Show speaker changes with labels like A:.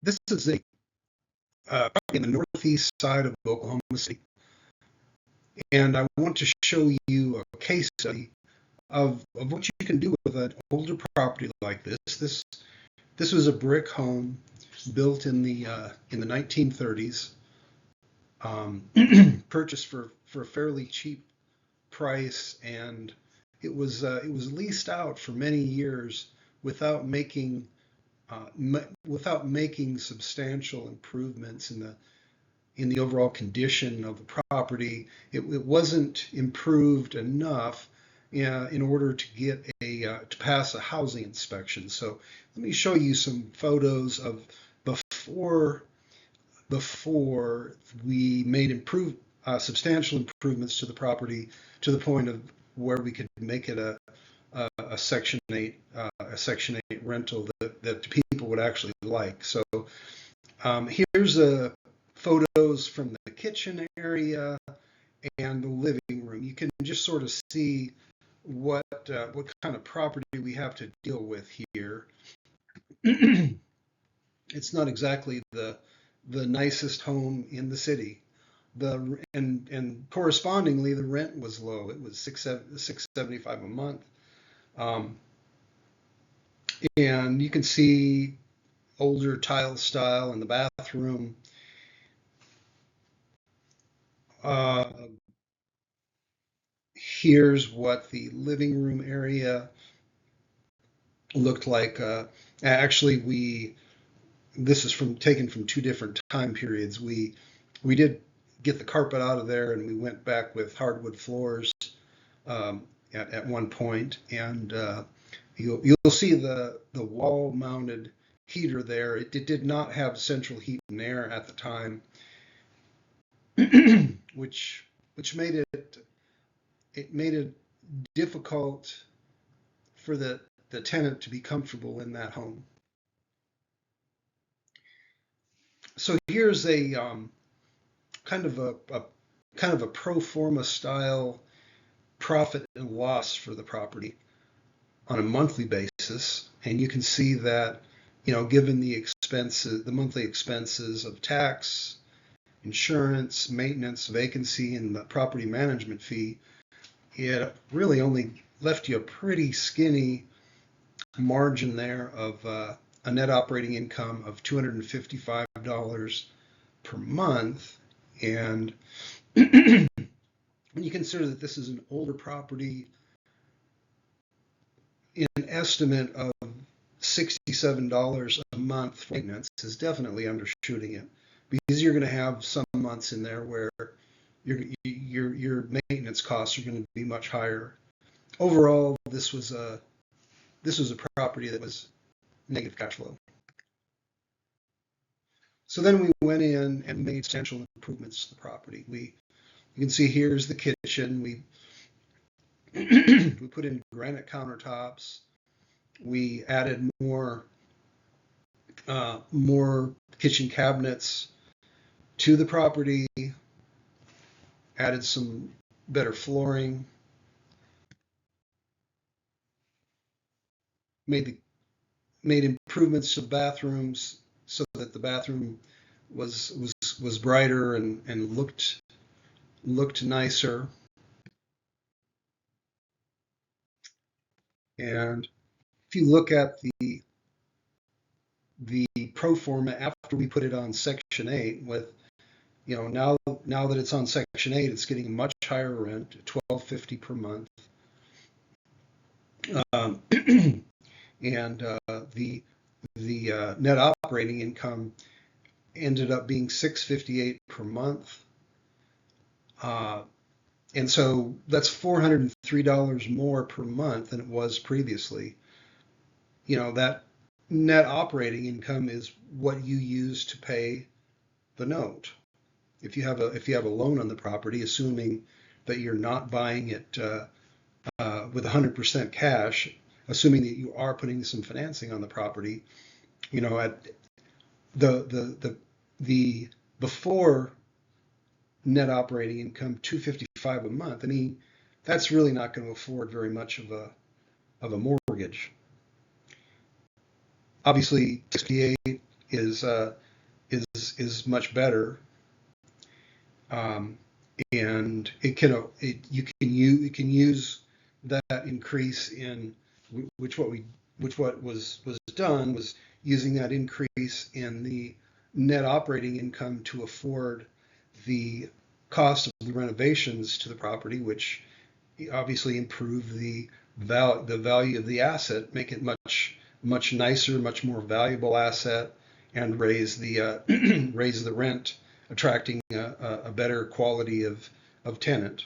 A: This is a in the northeast side of Oklahoma City, and I want to show you a case study of what you can do with an older property like this. This was a brick home built in the 1930s, purchased for a fairly cheap price, and it was leased out for many years without making without making substantial improvements in the overall condition of the property. It wasn't improved enough in order to get to pass a housing inspection. So let me show you some photos of before before we made substantial improvements to the property to the point of where we could make it a Section 8 rental that people would actually like. So here's photos from the kitchen area and the living room. You can just sort of see what kind of property we have to deal with here. It's not exactly the nicest home in the city. And correspondingly, the rent was low. It was $675 a month. And you can see older tile style in the bathroom. Here's what the living room area looked like. Actually, this is taken from two different time periods. We did get the carpet out of there, and we went back with hardwood floors at one point, and you'll see the wall-mounted heater there. It did not have central heat and air at the time, which made it difficult for the tenant to be comfortable in that home. So here's a kind of a pro forma style profit and loss for the property on a monthly basis, and you can see that, given the monthly expenses of tax, insurance, maintenance, vacancy, and the property management fee, it really only left you a pretty skinny margin there of a net operating income of $255 per month. And when you consider that this is an older property, an estimate of $67 a month for maintenance is definitely undershooting it, because you're going to have some months in there where your maintenance costs are going to be much higher. Overall, this was a property that was negative cash flow. So then we went in and made substantial improvements to the property. You can see here's the kitchen. We put in granite countertops. We added more kitchen cabinets to the property. Added some better flooring. Made improvements to the bathrooms so that the bathroom was brighter and looked nicer. And if you look at the pro forma after we put it on Section 8, with now that it's on Section 8, it's getting a much higher rent, $12.50 per month. And the net operating income ended up being $658 per month, and so that's $403 more per month than it was previously. That net operating income is what you use to pay the note. If you have a loan on the property, assuming that you're not buying it with 100% cash, assuming that you are putting some financing on the property, at the before net operating income, $255 a month. I mean, that's really not going to afford very much of a mortgage. Obviously, 68 is is much better, um, and you can use that increase in which what was done was using that increase in the net operating income to afford the cost of the renovations to the property, which obviously improve the value of the asset, make it much nicer, much more valuable asset, and raise the raise the rent, attracting a better quality of tenant.